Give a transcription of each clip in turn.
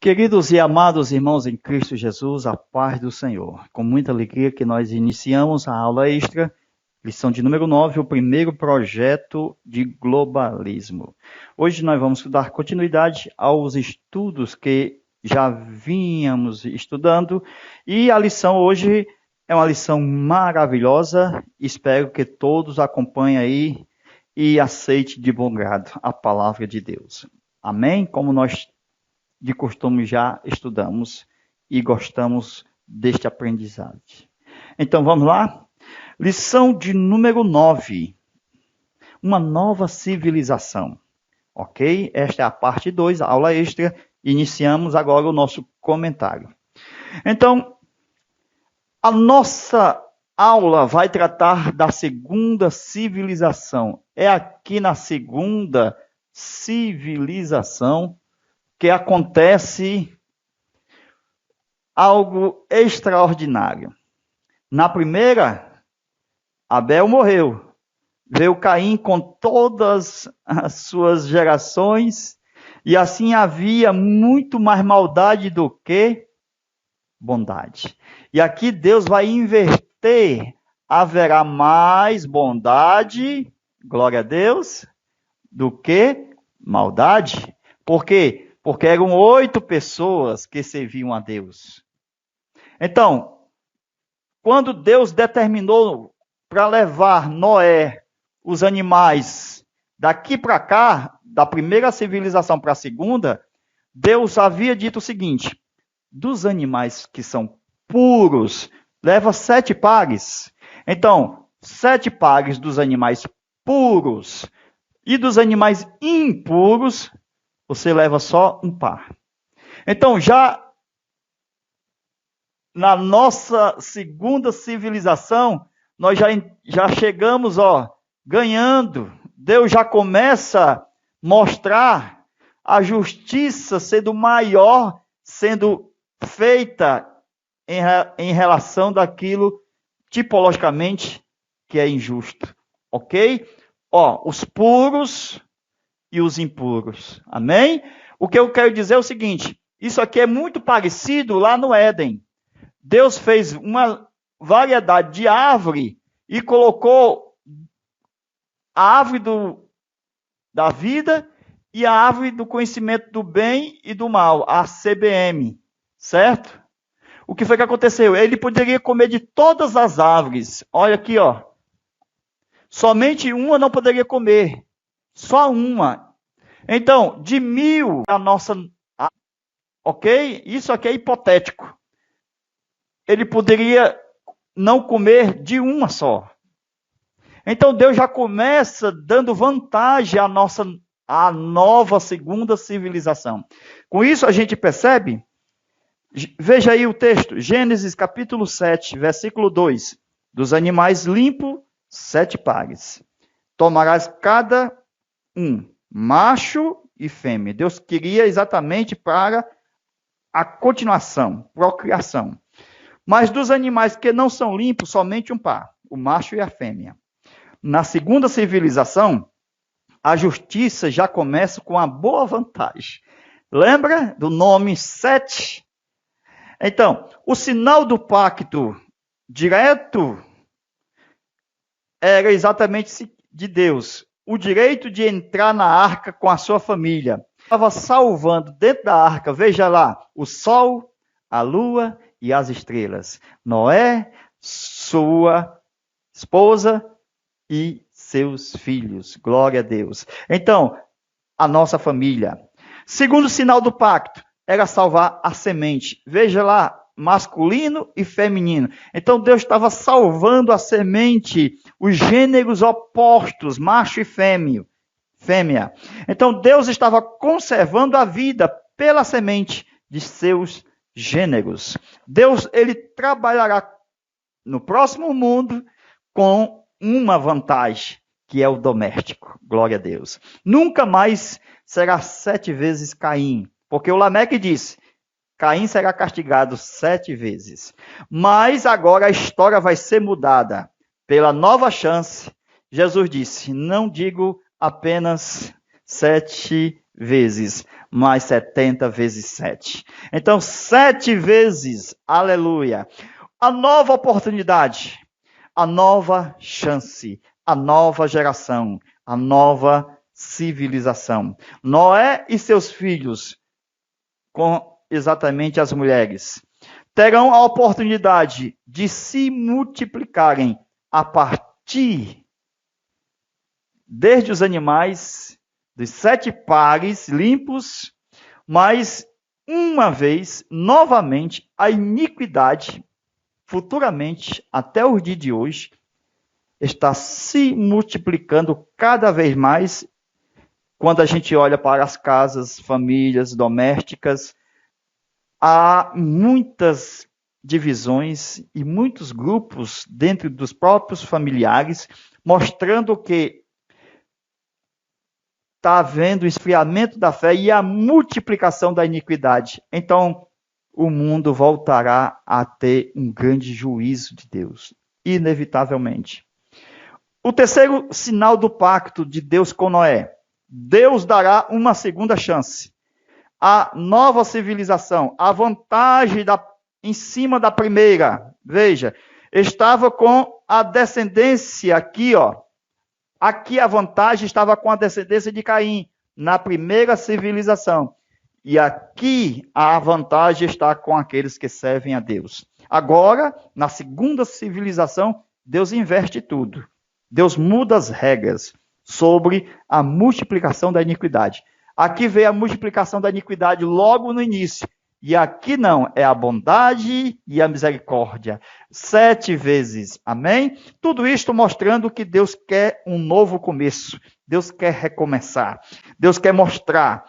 Queridos e amados irmãos em Cristo Jesus, a paz do Senhor. Com muita alegria que nós iniciamos a aula extra, lição de número 9, o primeiro projeto de globalismo. Hoje nós vamos dar continuidade aos estudos que já vínhamos estudando e a lição hoje é uma lição maravilhosa. Espero que todos acompanhem aí e aceite de bom grado a palavra de Deus. Amém? Como nós de costume já estudamos e gostamos deste aprendizado. Então vamos lá? Lição de número 9. Uma nova civilização. Ok? Esta é a parte 2, a aula extra. Iniciamos agora o nosso comentário. Então, a nossa aula vai tratar da segunda civilização. É aqui na segunda civilização que acontece algo extraordinário. Na primeira, Abel morreu. Veio Caim com todas as suas gerações, e assim havia muito mais maldade do que bondade. E aqui Deus vai inverter. Haverá mais bondade, glória a Deus, do que maldade. Por quê? Porque eram 8 pessoas que serviam a Deus. Então, quando Deus determinou para levar Noé, os animais, daqui para cá, da primeira civilização para a segunda, Deus havia dito o seguinte: dos animais que são puros, leva 7 pares. Então, 7 pares dos animais puros e dos animais impuros, você leva só um par. Então, já na nossa segunda civilização, nós já chegamos, ganhando. Deus já começa a mostrar a justiça sendo maior, sendo feita em relação daquilo, tipologicamente, que é injusto. Ok? Os puros e os impuros. Amém? O que eu quero dizer é o seguinte: isso aqui é muito parecido lá no Éden. Deus fez uma variedade de árvore e colocou a árvore da vida e a árvore do conhecimento do bem e do mal, a CBM, certo? O que foi que aconteceu? Ele poderia comer de todas as árvores. Olha aqui, somente uma não poderia comer. Só uma. Então, de 1000, a nossa... Ok? Isso aqui é hipotético. Ele poderia não comer de uma só. Então, Deus já começa dando vantagem à nova segunda civilização. Com isso, a gente percebe... Veja aí o texto. Gênesis capítulo 7, versículo 2. Dos animais limpos, 7 pares. Tomarás cada macho e fêmea. Deus queria exatamente para a continuação, procriação. Mas dos animais que não são limpos, somente um par, o macho e a fêmea. Na segunda civilização, a justiça já começa com uma boa vantagem. Lembra do nome 7? Então, o sinal do pacto direto era exatamente de Deus. O direito de entrar na arca com a sua família. Estava salvando dentro da arca, veja lá, o sol, a lua e as estrelas. Noé, sua esposa e seus filhos. Glória a Deus. Então, a nossa família. Segundo sinal do pacto, era salvar a semente. Veja lá, masculino e feminino. Então Deus estava salvando a semente, os gêneros opostos, macho e fêmea. Então Deus estava conservando a vida pela semente de seus gêneros. Deus, ele trabalhará no próximo mundo com uma vantagem, que é o doméstico. Glória a Deus. Nunca mais será 7 vezes Caim, porque o Lameque disse: Caim será castigado 7 vezes. Mas agora a história vai ser mudada. Pela nova chance, Jesus disse: não digo apenas 7 vezes, mais 70 vezes 7. Então, 7 vezes, aleluia. A nova oportunidade, a nova chance, a nova geração, a nova civilização. Noé e seus filhos, com exatamente as mulheres, terão a oportunidade de se multiplicarem a partir, desde os animais, dos 7 pares limpos, mas uma vez, novamente, a iniquidade, futuramente, até o dia de hoje, está se multiplicando cada vez mais. Quando a gente olha para as casas, famílias domésticas, há muitas divisões e muitos grupos dentro dos próprios familiares, mostrando que está havendo o esfriamento da fé e a multiplicação da iniquidade. Então, o mundo voltará a ter um grande juízo de Deus, inevitavelmente. O terceiro sinal do pacto de Deus com Noé: Deus dará uma segunda chance. A nova civilização, a vantagem em cima da primeira, veja, estava com a descendência aqui, ó. Aqui a vantagem estava com a descendência de Caim, na primeira civilização. E aqui a vantagem está com aqueles que servem a Deus. Agora, na segunda civilização, Deus inverte tudo. Deus muda as regras sobre a multiplicação da iniquidade. Aqui veio a multiplicação da iniquidade logo no início. E aqui não, é a bondade e a misericórdia. 7 vezes, amém? Tudo isto mostrando que Deus quer um novo começo. Deus quer recomeçar. Deus quer mostrar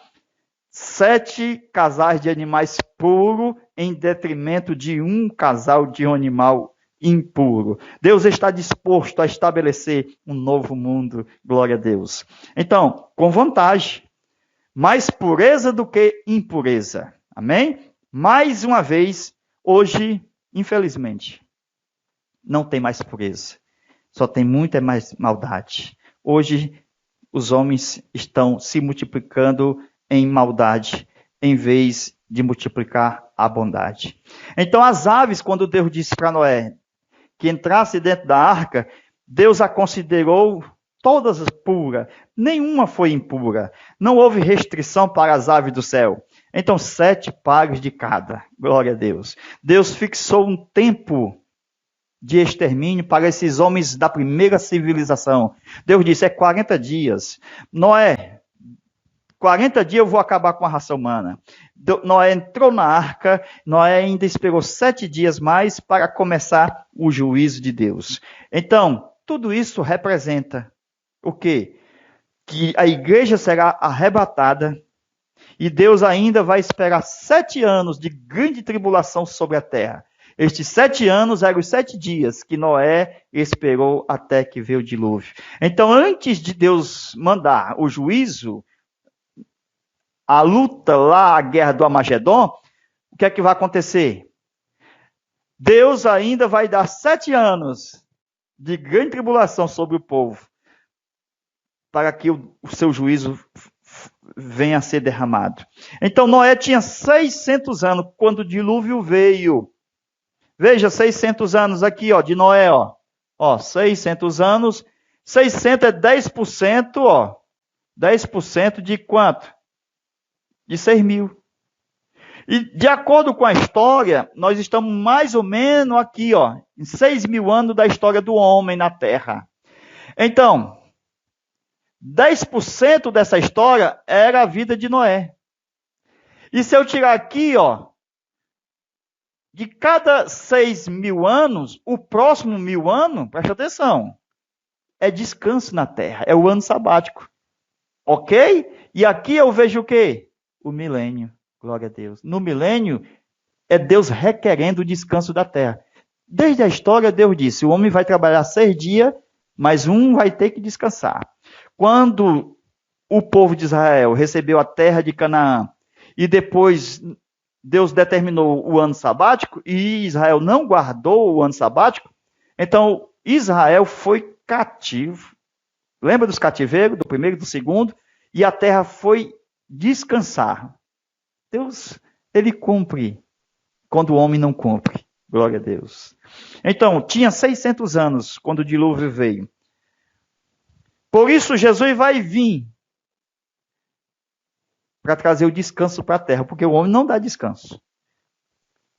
7 casais de animais puros em detrimento de um casal de um animal impuro. Deus está disposto a estabelecer um novo mundo, glória a Deus. Então, com vantagem, mais pureza do que impureza. Amém? Mais uma vez, hoje, infelizmente, não tem mais pureza. Só tem muita mais maldade. Hoje, os homens estão se multiplicando em maldade, em vez de multiplicar a bondade. Então, as aves, quando Deus disse para Noé que entrasse dentro da arca, Deus a considerou todas puras. Nenhuma foi impura. Não houve restrição para as aves do céu. Então, 7 pares de cada. Glória a Deus. Deus fixou um tempo de extermínio para esses homens da primeira civilização. Deus disse, 40 dias. Noé, 40 dias eu vou acabar com a raça humana. Noé entrou na arca, Noé ainda esperou 7 dias mais para começar o juízo de Deus. Então, tudo isso representa o quê? Que a igreja será arrebatada e Deus ainda vai esperar 7 anos de grande tribulação sobre a terra. Estes 7 anos eram os 7 dias que Noé esperou até que veio o dilúvio. Então, antes de Deus mandar o juízo, a luta lá, a guerra do Armagedon, o que é que vai acontecer? Deus ainda vai dar 7 anos de grande tribulação sobre o povo, para que o seu juízo venha a ser derramado. Então, Noé tinha 600 anos quando o dilúvio veio. Veja, 600 anos aqui, ó, de Noé, ó. 600 anos. 600 é 10%, ó. 10% de quanto? De 6.000. E, de acordo com a história, nós estamos mais ou menos aqui, ó, em 6.000 anos da história do homem na Terra. Então, 10% dessa história era a vida de Noé. E se eu tirar aqui, ó, de cada 6.000 anos, o próximo 1.000 anos, preste atenção, é descanso na terra, é o ano sabático. Ok? E aqui eu vejo o quê? O milênio. Glória a Deus. No milênio, é Deus requerendo o descanso da terra. Desde a história, Deus disse, o homem vai trabalhar 6 dias, mas um vai ter que descansar. Quando o povo de Israel recebeu a terra de Canaã, e depois Deus determinou o ano sabático, e Israel não guardou o ano sabático, então Israel foi cativo. Lembra dos cativeiros, do primeiro e do segundo? E a terra foi descansar. Deus, ele cumpre quando o homem não cumpre. Glória a Deus. Então, tinha 600 anos quando o dilúvio veio. Por isso, Jesus vai vir para trazer o descanso para a terra, porque o homem não dá descanso.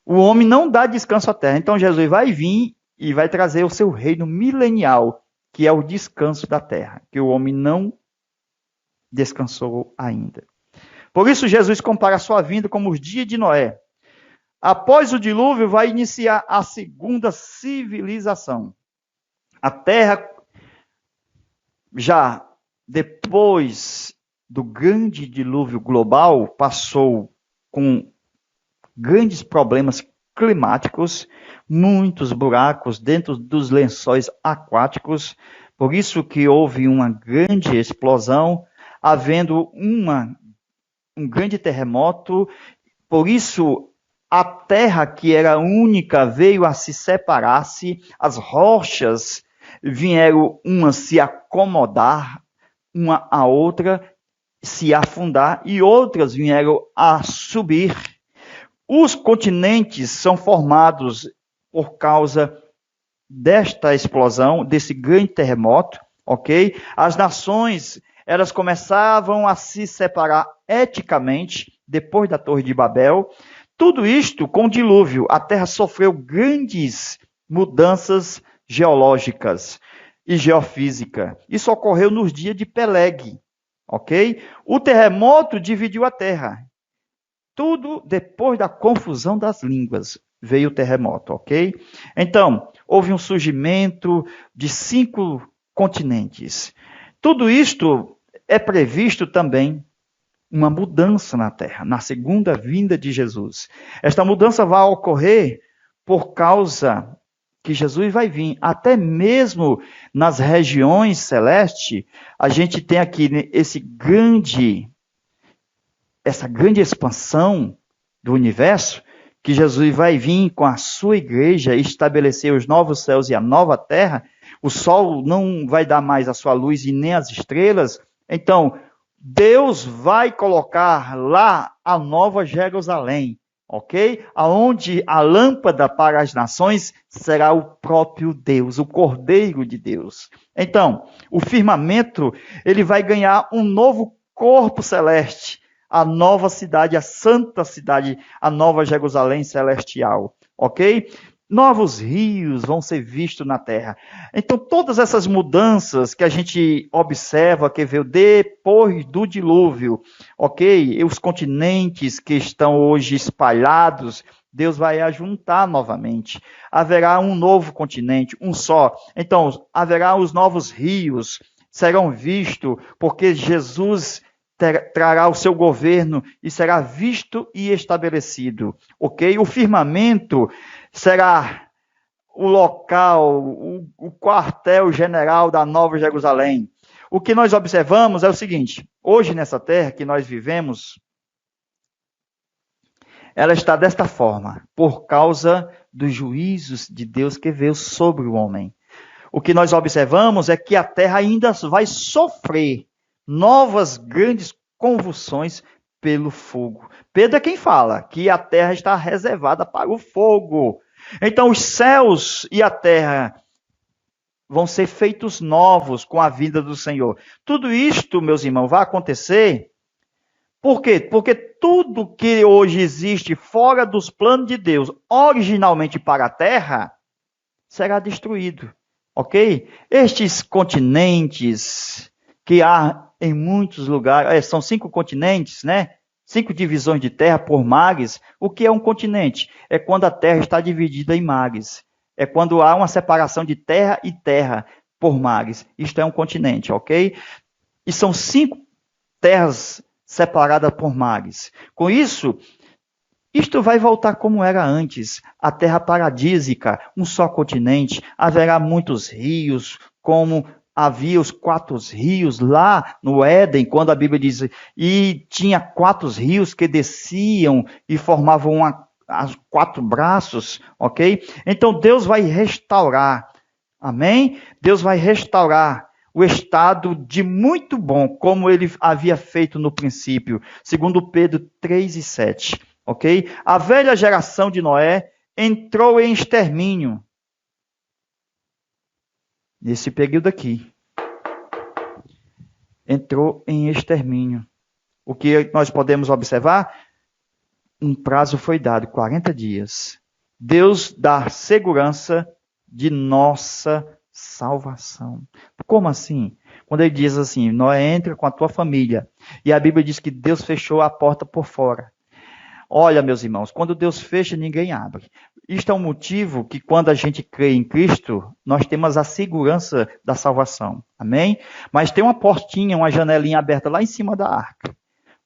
O homem não dá descanso à terra. Então, Jesus vai vir e vai trazer o seu reino milenial, que é o descanso da terra, que o homem não descansou ainda. Por isso, Jesus compara a sua vinda como os dias de Noé. Após o dilúvio, vai iniciar a segunda civilização. A terra, já depois do grande dilúvio global, passou com grandes problemas climáticos, muitos buracos dentro dos lençóis aquáticos. Por isso que houve uma grande explosão, havendo um grande terremoto. Por isso, a terra, que era única, veio a se separar-se, as rochas vieram umas se acomodar, uma a outra, se afundar, e outras vieram a subir. Os continentes são formados por causa desta explosão, desse grande terremoto, ok? As nações, elas começavam a se separar eticamente depois da Torre de Babel. Tudo isto com o dilúvio. A Terra sofreu grandes mudanças geológicas e geofísica. Isso ocorreu nos dias de Peleg, ok? O terremoto dividiu a Terra. Tudo depois da confusão das línguas veio o terremoto, ok? Então, houve um surgimento de 5 continentes. Tudo isto é previsto também uma mudança na Terra, na segunda vinda de Jesus. Esta mudança vai ocorrer por causa que Jesus vai vir. Até mesmo nas regiões celestes, a gente tem aqui essa grande expansão do universo, que Jesus vai vir com a sua igreja e estabelecer os novos céus e a nova terra. O sol não vai dar mais a sua luz e nem as estrelas. Então, Deus vai colocar lá a nova Jerusalém, ok? Aonde a lâmpada para as nações será o próprio Deus, o Cordeiro de Deus. Então, o firmamento, ele vai ganhar um novo corpo celeste, a nova cidade, a santa cidade, a nova Jerusalém celestial, ok? Novos rios vão ser vistos na terra. Então, todas essas mudanças que a gente observa, que veio depois do dilúvio, ok? Os continentes que estão hoje espalhados, Deus vai ajuntar novamente. Haverá um novo continente, um só. Então, haverá os novos rios, serão vistos, porque Jesus trará o seu governo e será visto e estabelecido, ok? O firmamento será o local, o quartel-general da Nova Jerusalém. O que nós observamos é o seguinte: hoje nessa terra que nós vivemos, ela está desta forma, por causa dos juízos de Deus que veio sobre o homem. O que nós observamos é que a terra ainda vai sofrer novas grandes convulsões pelo fogo. Pedro é quem fala que a terra está reservada para o fogo. Então os céus e a terra vão ser feitos novos com a vinda do Senhor. Tudo isto, meus irmãos, vai acontecer. Por quê? Porque tudo que hoje existe fora dos planos de Deus, originalmente para a terra, será destruído. Ok? Estes continentes que há em muitos lugares, são 5 continentes, né? 5 divisões de terra por mares. O que é um continente? É quando a terra está dividida em mares. É quando há uma separação de terra e terra por mares. Isto é um continente, ok? E são 5 terras separadas por mares. Com isso, isto vai voltar como era antes, a terra paradísica, um só continente, haverá muitos rios, como havia os 4 rios lá no Éden, quando a Bíblia diz, e tinha 4 rios que desciam e formavam 4 braços, ok? Então Deus vai restaurar, amém? Deus vai restaurar o estado de muito bom, como ele havia feito no princípio, segundo Pedro 3:7, ok? A velha geração de Noé entrou em extermínio nesse período aqui. Entrou em extermínio. O que nós podemos observar? Um prazo foi dado, 40 dias. Deus dá segurança de nossa salvação. Como assim? Quando ele diz assim, Noé entra com a tua família. E a Bíblia diz que Deus fechou a porta por fora. Olha, meus irmãos, quando Deus fecha, ninguém abre. Isto é um motivo que quando a gente crê em Cristo, nós temos a segurança da salvação. Amém? Mas tem uma portinha, uma janelinha aberta lá em cima da arca.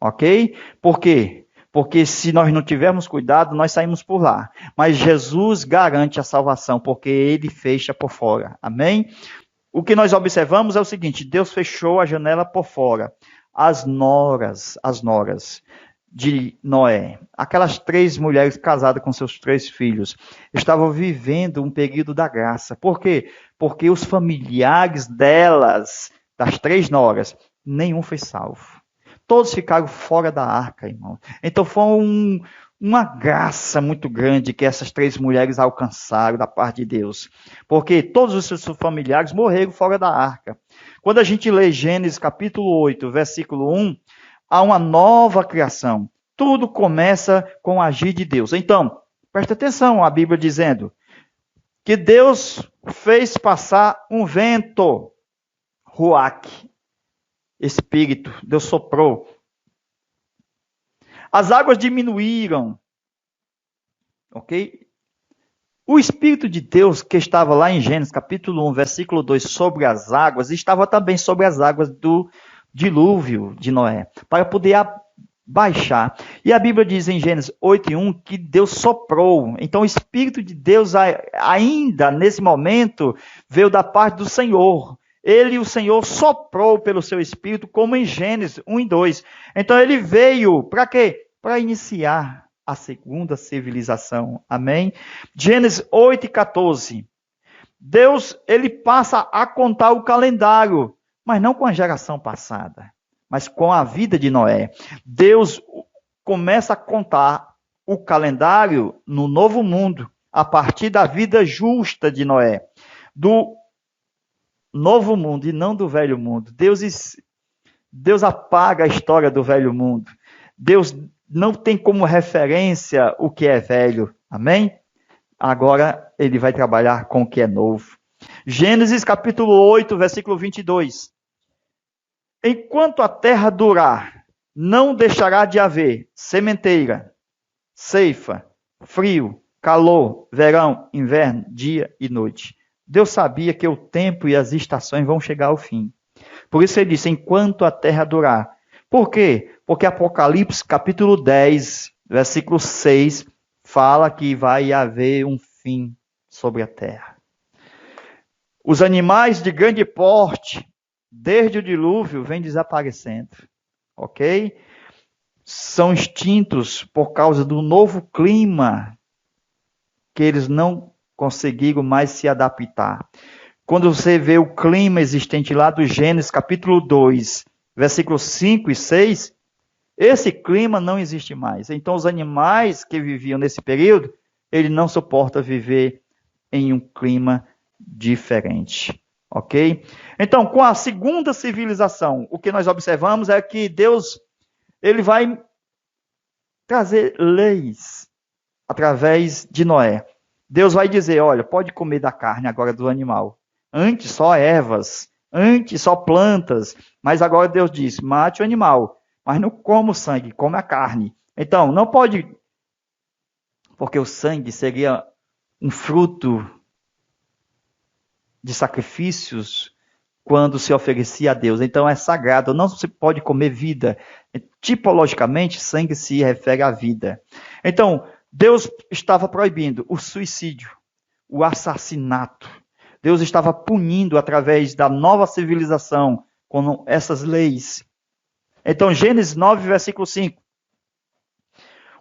Ok? Por quê? Porque se nós não tivermos cuidado, nós saímos por lá. Mas Jesus garante a salvação, porque ele fecha por fora. Amém? O que nós observamos é o seguinte, Deus fechou a janela por fora. As noras de Noé, aquelas 3 mulheres casadas com seus 3 filhos, estavam vivendo um período da graça. Por quê? Porque os familiares delas, das 3 noras, nenhum foi salvo. Todos ficaram fora da arca, irmão. Então foi uma graça muito grande que essas 3 mulheres alcançaram da parte de Deus. Porque todos os seus familiares morreram fora da arca. Quando a gente lê Gênesis capítulo 8, versículo 1, há uma nova criação. Tudo começa com o agir de Deus. Então, presta atenção, a Bíblia dizendo que Deus fez passar um vento, ruach, espírito, Deus soprou. As águas diminuíram, ok? O Espírito de Deus que estava lá em Gênesis capítulo 1, versículo 2, sobre as águas, estava também sobre as águas do dilúvio de Noé, para poder baixar. E a Bíblia diz em Gênesis 8:1 que Deus soprou. Então o Espírito de Deus ainda nesse momento veio da parte do Senhor. Ele, o Senhor, soprou pelo seu Espírito, como em Gênesis 1:2. Então ele veio para quê? Para iniciar a segunda civilização. Amém? Gênesis 8:14. Deus, ele passa a contar o calendário, mas não com a geração passada, mas com a vida de Noé. Deus começa a contar o calendário no novo mundo, a partir da vida justa de Noé, do novo mundo e não do velho mundo. Deus apaga a história do velho mundo. Deus não tem como referência o que é velho. Amém? Agora ele vai trabalhar com o que é novo. Gênesis capítulo 8, versículo 22. Enquanto a terra durar, não deixará de haver sementeira, ceifa, frio, calor, verão, inverno, dia e noite. Deus sabia que o tempo e as estações vão chegar ao fim. Por isso ele disse, enquanto a terra durar. Por quê? Porque Apocalipse capítulo 10, versículo 6, fala que vai haver um fim sobre a terra. Os animais de grande porte, desde o dilúvio, vêm desaparecendo. Ok? São extintos por causa do novo clima que eles não conseguiram mais se adaptar. Quando você vê o clima existente lá do Gênesis capítulo 2, versículos 5 e 6, esse clima não existe mais. Então os animais que viviam nesse período, ele não suporta viver em um clima diferente. Ok? Então, com a segunda civilização, o que nós observamos é que Deus, ele vai trazer leis através de Noé. Deus vai dizer, olha, pode comer da carne agora do animal. Antes só ervas, antes só plantas, mas agora Deus diz, mate o animal, mas não coma o sangue, come a carne. Então, não pode, porque o sangue seria um fruto de sacrifícios quando se oferecia a Deus. Então é sagrado, não se pode comer vida. Tipologicamente, sangue se refere à vida. Então, Deus estava proibindo o suicídio, o assassinato. Deus estava punindo através da nova civilização com essas leis. Então, Gênesis 9, versículo 5.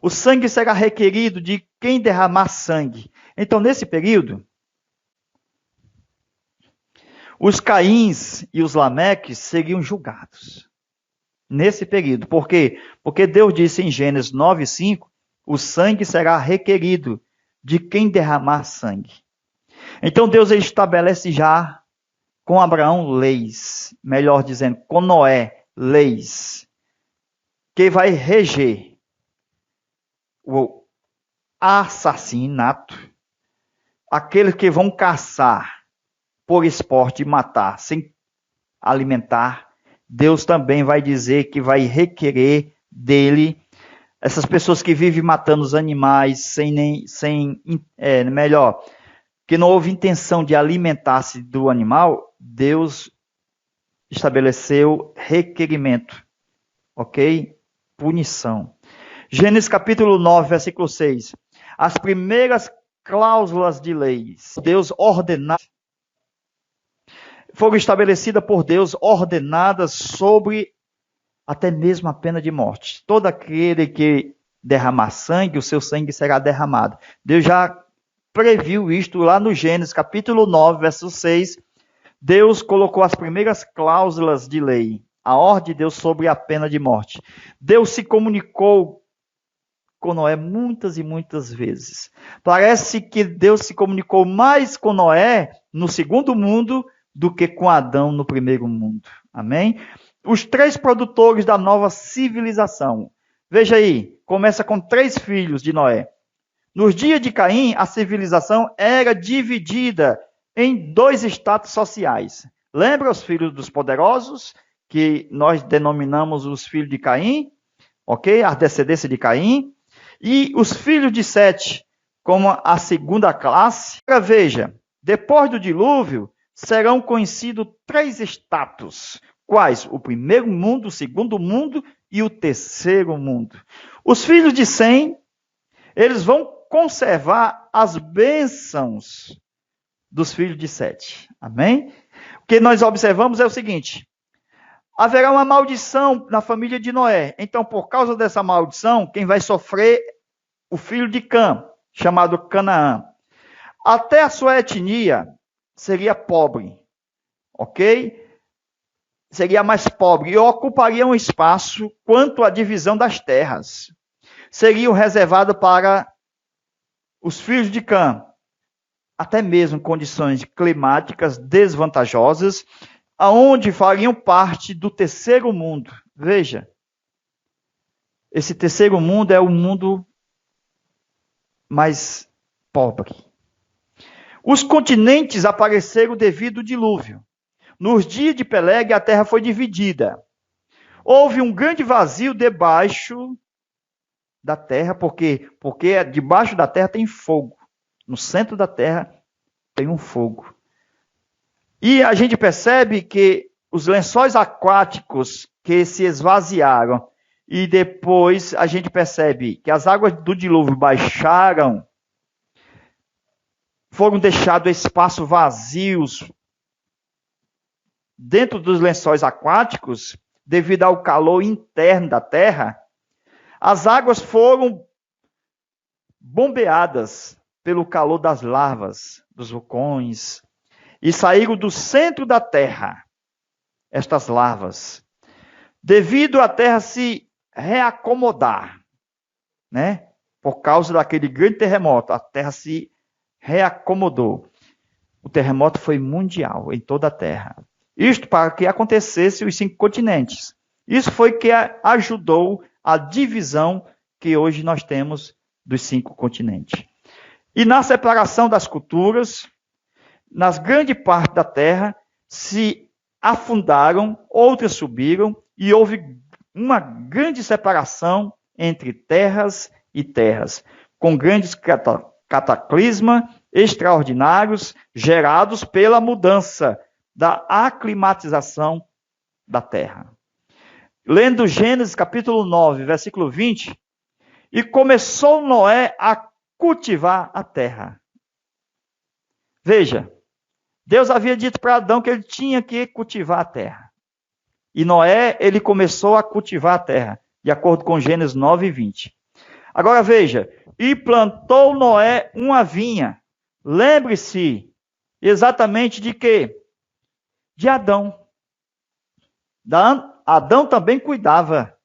O sangue será requerido de quem derramar sangue. Então, nesse período, Os Caíns e os Lameques seriam julgados nesse período. Por quê? Porque Deus disse em Gênesis 9:5, o sangue será requerido de quem derramar sangue. Então Deus estabelece já com Abraão leis, melhor dizendo, com Noé leis, que vai reger o assassinato, aqueles que vão caçar por esporte e matar sem alimentar. Deus também vai dizer que vai requerer dele essas pessoas que vivem matando os animais melhor, que não houve intenção de alimentar-se do animal. Deus estabeleceu requerimento, ok? Punição. Gênesis capítulo 9, versículo 6. As primeiras cláusulas de leis, Deus ordenava, foram estabelecidas por Deus, ordenadas sobre até mesmo a pena de morte. Todo aquele que derramar sangue, o seu sangue será derramado. Deus já previu isto lá no Gênesis capítulo 9, verso 6. Deus colocou as primeiras cláusulas de lei, a ordem de Deus sobre a pena de morte. Deus se comunicou com Noé muitas e muitas vezes. Parece que Deus se comunicou mais com Noé no segundo mundo do que com Adão no primeiro mundo. Amém? Os 3 produtores da nova civilização. Veja aí, começa com 3 filhos de Noé. Nos dias de Caim, a civilização era dividida em 2 estratos sociais. Lembra os filhos dos poderosos, que nós denominamos os filhos de Caim, ok? A descendência de Caim. E os filhos de Sete, como a segunda classe. Agora veja, depois do dilúvio, serão conhecidos 3 estratos. Quais? O primeiro mundo, o segundo mundo e o terceiro mundo. Os filhos de Sem, eles vão conservar as bênçãos dos filhos de Sete. Amém? O que nós observamos é o seguinte: haverá uma maldição na família de Noé. Então, por causa dessa maldição, quem vai sofrer? O filho de Cã, chamado Canaã. Até a sua etnia seria pobre, ok? Seria mais pobre e ocuparia um espaço quanto à divisão das terras. Seria reservado para os filhos de Cã, até mesmo condições climáticas desvantajosas, aonde fariam parte do terceiro mundo. Veja, esse terceiro mundo é o mundo mais pobre. Os continentes apareceram devido ao dilúvio. Nos dias de Peleg, a terra foi dividida. Houve um grande vazio debaixo da terra, porque debaixo da terra tem fogo. No centro da terra tem um fogo. E a gente percebe que os lençóis aquáticos que se esvaziaram, e depois a gente percebe que as águas do dilúvio baixaram, foram deixados espaços vazios dentro dos lençóis aquáticos, devido ao calor interno da terra. As águas foram bombeadas pelo calor das larvas, dos vulcões, e saíram do centro da terra, estas larvas. Devido à terra se reacomodar, né? Por causa daquele grande terremoto, a terra se reacomodou. O terremoto foi mundial em toda a terra. Isto para que acontecesse os 5 continentes. Isso foi que ajudou a divisão que hoje nós temos dos 5 continentes. E na separação das culturas, nas grande parte da terra, se afundaram, outras subiram, e houve uma grande separação entre terras e terras, com grandes cataclismas extraordinários gerados pela mudança da aclimatização da terra. Lendo Gênesis capítulo 9, versículo 20, e começou Noé a cultivar a terra. Veja, Deus havia dito para Adão que ele tinha que cultivar a terra. E Noé, ele começou a cultivar a terra, de acordo com Gênesis 9, 20. Agora veja, e plantou Noé uma vinha. Lembre-se exatamente de quê? de Adão. Adão também cuidava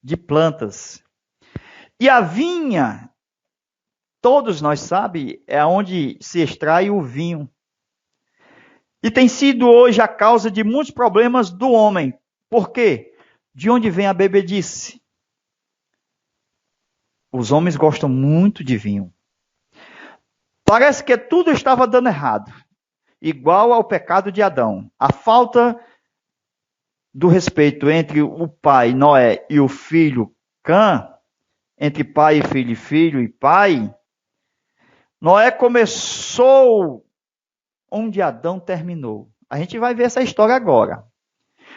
de plantas. E a vinha, todos nós sabemos, é onde se extrai o vinho. E tem sido hoje a causa de muitos problemas do homem. Por quê? De onde vem a bebedice? Os homens gostam muito de vinho. Parece que tudo estava dando errado. Igual ao pecado de Adão. A falta do respeito entre o pai Noé e o filho Cã, entre pai e filho, filho e pai, Noé começou onde Adão terminou. A gente vai ver essa história agora.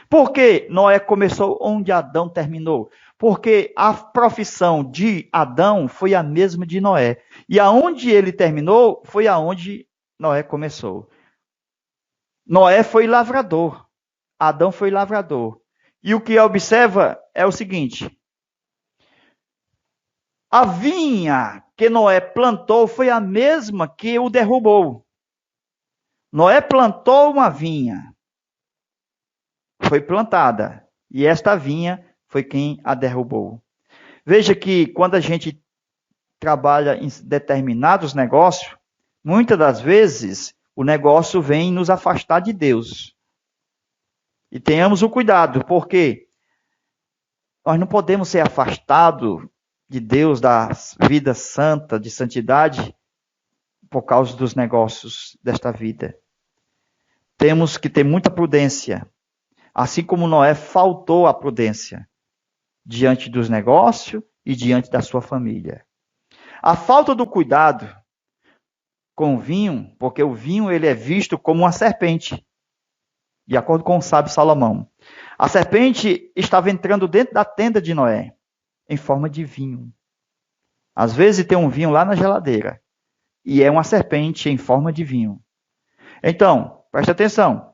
Por que Noé começou onde Adão terminou? Porque a profissão de Adão foi a mesma de Noé. E aonde ele terminou foi aonde Noé começou. Noé foi lavrador. Adão foi lavrador. E o que observa é o seguinte: a vinha que Noé plantou foi a mesma que o derrubou. Noé plantou uma vinha, foi plantada, e esta vinha foi quem a derrubou. Veja que quando a gente trabalha em determinados negócios, muitas das vezes o negócio vem nos afastar de Deus. E tenhamos o cuidado, porque nós não podemos ser afastados de Deus, da vida santa, de santidade, por causa dos negócios desta vida. Temos que ter muita prudência. Assim como Noé faltou a prudência diante dos negócios e diante da sua família. A falta do cuidado com o vinho, porque o vinho ele é visto como uma serpente, de acordo com o sábio Salomão. A serpente estava entrando dentro da tenda de Noé, em forma de vinho. Às vezes tem um vinho lá na geladeira, e é uma serpente em forma de vinho. Então, preste atenção.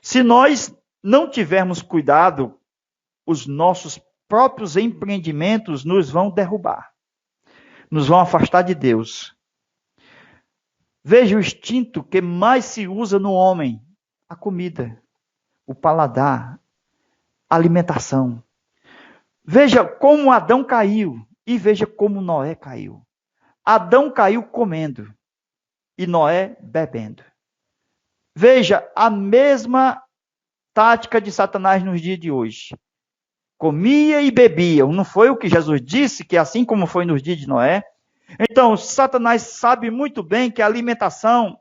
Se nós não tivermos cuidado, os nossos próprios empreendimentos nos vão derrubar. Nos vão afastar de Deus. Veja o instinto que mais se usa no homem: a comida, o paladar, a alimentação. Veja como Adão caiu e veja como Noé caiu. Adão caiu comendo e Noé bebendo. Veja a mesma tática de Satanás nos dias de hoje. Comia e bebia. Não foi o que Jesus disse, que assim como foi nos dias de Noé? Então, Satanás sabe muito bem que a alimentação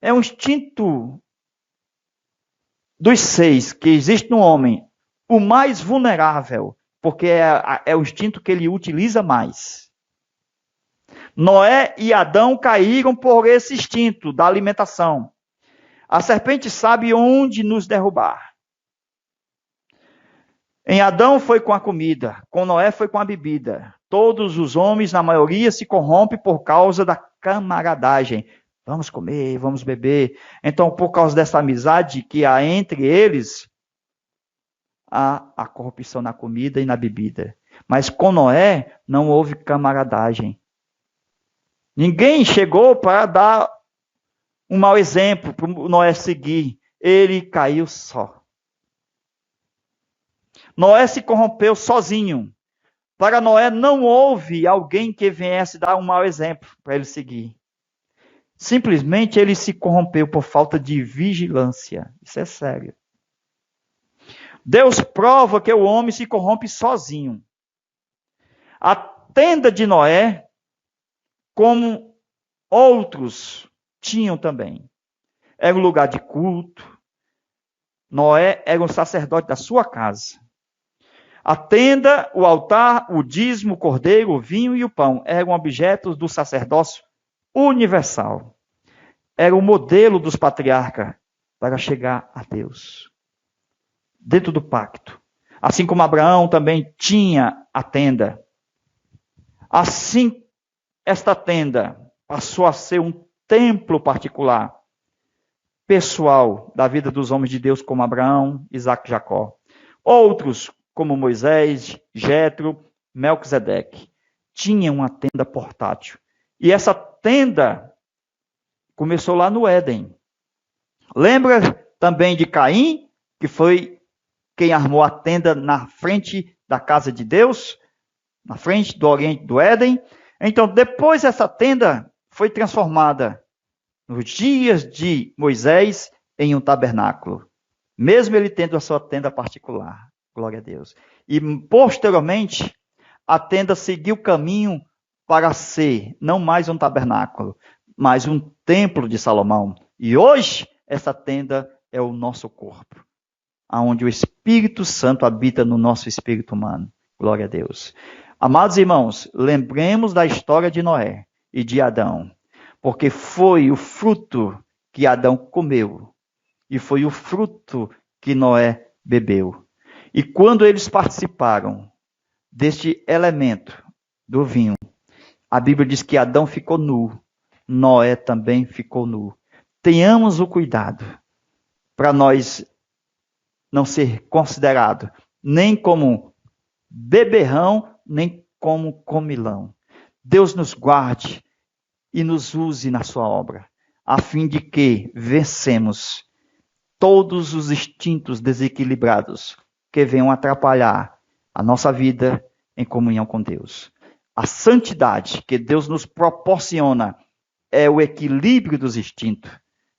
é um instinto dos seis que existe no homem, o mais vulnerável, porque é o instinto que ele utiliza mais. Noé e Adão caíram por esse instinto da alimentação. A serpente sabe onde nos derrubar. Em Adão foi com a comida, com Noé foi com a bebida. Todos os homens, na maioria, se corrompem por causa da camaradagem. Vamos comer, vamos beber. Então, por causa dessa amizade que há entre eles, há a corrupção na comida e na bebida. Mas com Noé não houve camaradagem. Ninguém chegou para dar um mau exemplo para Noé seguir. Ele caiu só. Noé se corrompeu sozinho. Para Noé não houve alguém que viesse dar um mau exemplo para ele seguir. Simplesmente ele se corrompeu por falta de vigilância. Isso é sério. Deus prova que o homem se corrompe sozinho. A tenda de Noé, como outros tinham também, era um lugar de culto. Noé era um sacerdote da sua casa. A tenda, o altar, o dízimo, o cordeiro, o vinho e o pão eram objetos do sacerdócio universal. Era o modelo dos patriarcas para chegar a Deus. Dentro do pacto. Assim como Abraão também tinha a tenda. Assim, esta tenda passou a ser um templo particular, pessoal, da vida dos homens de Deus, como Abraão, Isaac e Jacó. Outros, como Moisés, Jetro, Melquisedeque, tinham uma tenda portátil. E essa tenda começou lá no Éden. Lembra também de Caim, que foi quem armou a tenda na frente da casa de Deus, na frente do Oriente do Éden. Então, depois essa tenda foi transformada nos dias de Moisés em um tabernáculo, mesmo ele tendo a sua tenda particular. Glória a Deus. E posteriormente, a tenda seguiu o caminho para ser não mais um tabernáculo, mas um templo de Salomão. E hoje, essa tenda é o nosso corpo, onde o Espírito Santo habita no nosso espírito humano. Glória a Deus. Amados irmãos, lembremos da história de Noé e de Adão, porque foi o fruto que Adão comeu e foi o fruto que Noé bebeu. E quando eles participaram deste elemento do vinho, a Bíblia diz que Adão ficou nu, Noé também ficou nu. Tenhamos o cuidado para nós não ser considerado nem como beberrão, nem como comilão. Deus nos guarde e nos use na sua obra, a fim de que vencemos todos os instintos desequilibrados que venham atrapalhar a nossa vida em comunhão com Deus. A santidade que Deus nos proporciona é o equilíbrio dos instintos.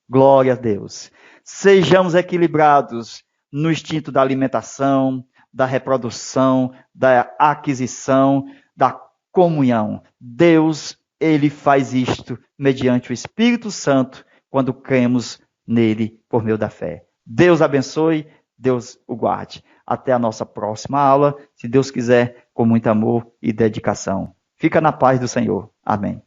Glória a Deus. Sejamos equilibrados no instinto da alimentação, da reprodução, da aquisição, da comunhão. Deus, ele faz isto mediante o Espírito Santo, quando cremos nele por meio da fé. Deus abençoe, Deus o guarde. Até a nossa próxima aula, se Deus quiser, com muito amor e dedicação. Fica na paz do Senhor. Amém.